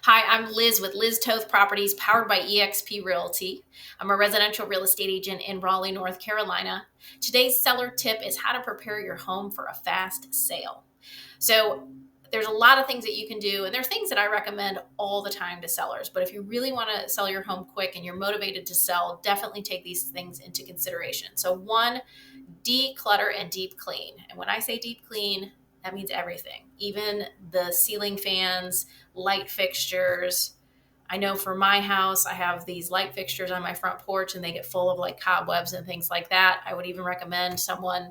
Hi, I'm Liz with Liz Toth Properties, powered by EXP Realty. I'm a residential real estate agent in Raleigh, North Carolina. Today's seller tip is how to prepare your home for a fast sale. So there's a lot of things that you can do, and there's things that I recommend all the time to sellers. But if you really want to sell your home quick and you're motivated to sell, definitely take these things into consideration. So one, declutter and deep clean. And when I say deep clean, that means everything, even the ceiling fans, light fixtures. I know for my house, I have these light fixtures on my front porch and they get full of like cobwebs and things like that. I would even recommend someone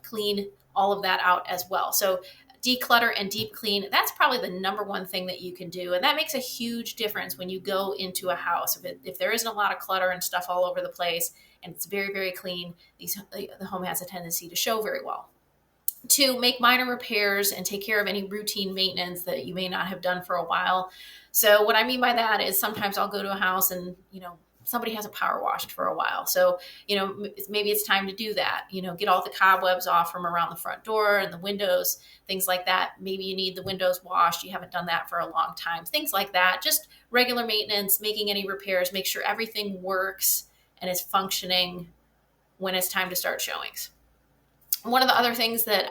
clean all of that out as well. So declutter and deep clean, that's probably the number one thing that you can do. And that makes a huge difference when you go into a house. If there isn't a lot of clutter and stuff all over the place and it's very, very clean, the home has a tendency to show very well. To make minor repairs and take care of any routine maintenance that you may not have done for a while. So what I mean by that is sometimes I'll go to a house and, somebody hasn't power washed for a while. So, maybe it's time to do that, get all the cobwebs off from around the front door and the windows, things like that. Maybe you need the windows washed. You haven't done that for a long time, things like that. Just regular maintenance, making any repairs, make sure everything works and is functioning when it's time to start showings. One of the other things that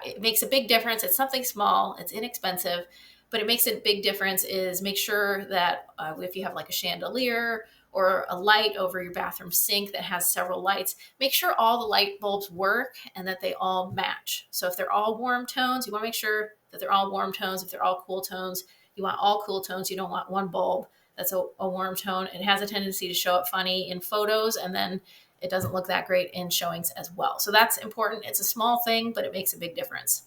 it makes a big difference, it's something small, it's inexpensive, but it makes a big difference, is make sure that if you have like a chandelier or a light over your bathroom sink that has several lights, make sure all the light bulbs work and that they all match. So if they're all warm tones, you want to make sure that they're all warm tones. If they're all cool tones, you want all cool tones. You don't want one bulb that's a warm tone. It has a tendency to show up funny in photos, and then it doesn't look that great in showings as well. So that's important. It's a small thing, but it makes a big difference.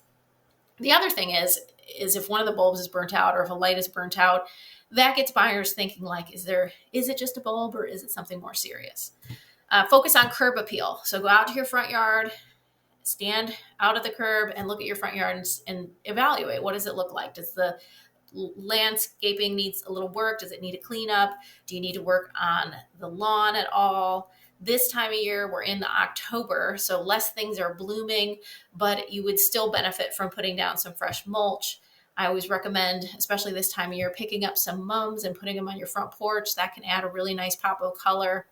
The other thing is if one of the bulbs is burnt out or if a light is burnt out, that gets buyers thinking like, is it just a bulb or is it something more serious? Focus on curb appeal. So go out to your front yard, stand out at the curb and look at your front yard and evaluate. What does it look like? Does the landscaping needs a little work? Does it need a cleanup? Do you need to work on the lawn at all? This time of year, we're in October, so less things are blooming, but you would still benefit from putting down some fresh mulch. I always recommend, especially this time of year, picking up some mums and putting them on your front porch. That can add a really nice pop of color.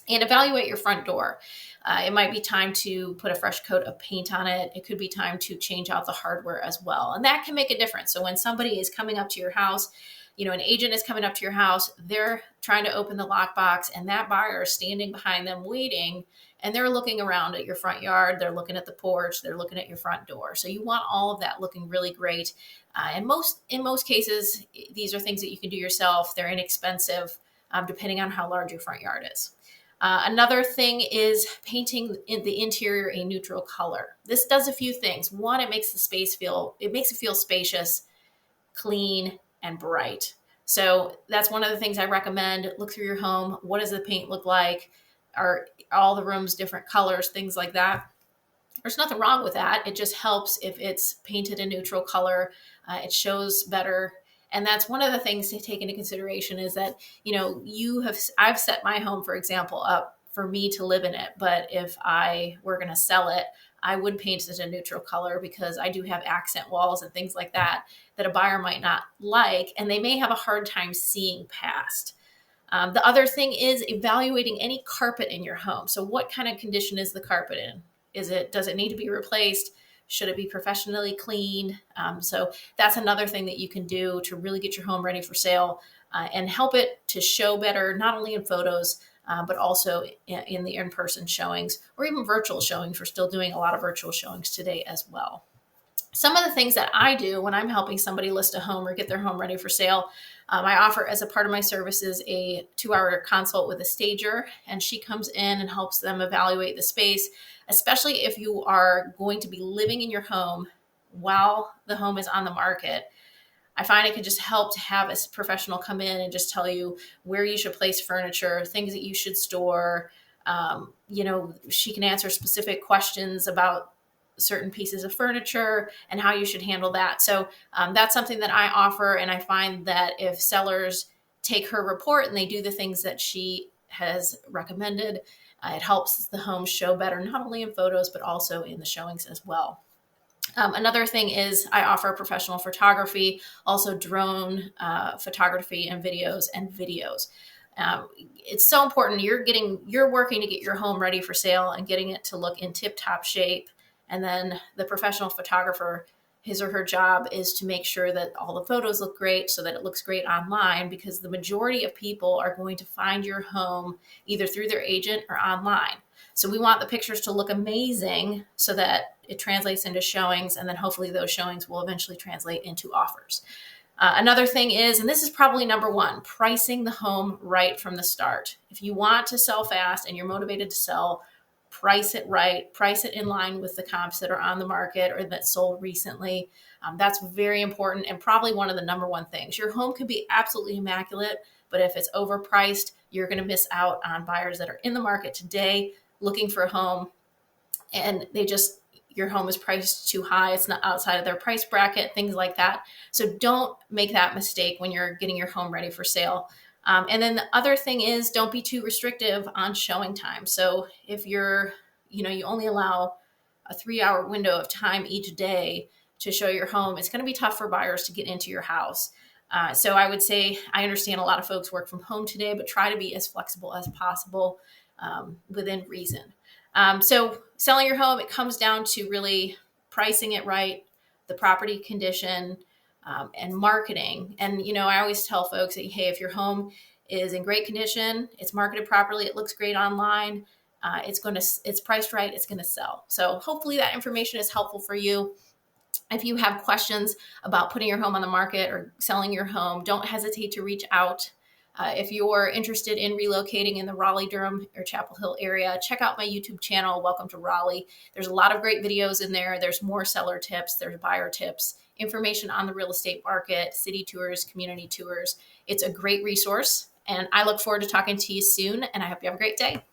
And evaluate your front door. It might be time to put a fresh coat of paint on it. It could be time to change out the hardware as well. And that can make a difference. So when somebody is coming up to your house, an agent is coming up to your house, they're trying to open the lockbox and that buyer is standing behind them waiting, and they're looking around at your front yard. They're looking at the porch. They're looking at your front door. So you want all of that looking really great. And in most cases, these are things that you can do yourself. They're inexpensive, depending on how large your front yard is. Another thing is painting the interior a neutral color. This does a few things. One, it makes it feel spacious, clean, and bright. So that's one of the things I recommend. Look through your home. What does the paint look like? Are all the rooms different colors? Things like that. There's nothing wrong with that. It just helps if it's painted a neutral color. It shows better. And that's one of the things to take into consideration is that, I've set my home, for example, up for me to live in it. But if I were going to sell it, I would paint it a neutral color because I do have accent walls and things like that a buyer might not like, and they may have a hard time seeing past. The other thing is evaluating any carpet in your home. So what kind of condition is the carpet in? Does it need to be replaced? Should it be professionally cleaned? So that's another thing that you can do to really get your home ready for sale and help it to show better, not only in photos, but also in the in-person showings or even virtual showings. We're still doing a lot of virtual showings today as well. Some of the things that I do when I'm helping somebody list a home or get their home ready for sale, I offer as a part of my services a 2-hour consult with a stager, and she comes in and helps them evaluate the space, especially if you are going to be living in your home while the home is on the market. I find it can just help to have a professional come in and just tell you where you should place furniture, things that you should store. She can answer specific questions about certain pieces of furniture and how you should handle that. So that's something that I offer. And I find that if sellers take her report and they do the things that she has recommended, it helps the home show better, not only in photos, but also in the showings as well. Another thing is I offer professional photography, also drone photography and videos. It's so important. You're working to get your home ready for sale and getting it to look in tip top shape. And then the professional photographer, his or her job is to make sure that all the photos look great so that it looks great online, because the majority of people are going to find your home either through their agent or online. So we want the pictures to look amazing so that it translates into showings, and then hopefully those showings will eventually translate into offers. Another thing is, and this is probably number one, pricing the home right from the start. If you want to sell fast and you're motivated to sell, price it right, price it in line with the comps that are on the market or that sold recently. That's very important and probably one of the number one things. Your home could be absolutely immaculate, but if it's overpriced, you're going to miss out on buyers that are in the market today looking for a home, and your home is priced too high. It's not outside of their price bracket, things like that. So don't make that mistake when you're getting your home ready for sale. And then the other thing is, don't be too restrictive on showing time. So if you only allow a 3-hour window of time each day to show your home, it's going to be tough for buyers to get into your house. So I would say, I understand a lot of folks work from home today, but try to be as flexible as possible within reason. So selling your home, it comes down to really pricing it right, the property condition, and marketing. And, I always tell folks that, hey, if your home is in great condition, it's marketed properly, it looks great online, it's priced right, it's going to sell. So hopefully that information is helpful for you. If you have questions about putting your home on the market or selling your home, don't hesitate to reach out. If you're interested in relocating in the Raleigh, Durham, or Chapel Hill area, check out my YouTube channel, Welcome to Raleigh. There's a lot of great videos in there. There's more seller tips, there's buyer tips, information on the real estate market, city tours, community tours. It's a great resource, and I look forward to talking to you soon, and I hope you have a great day.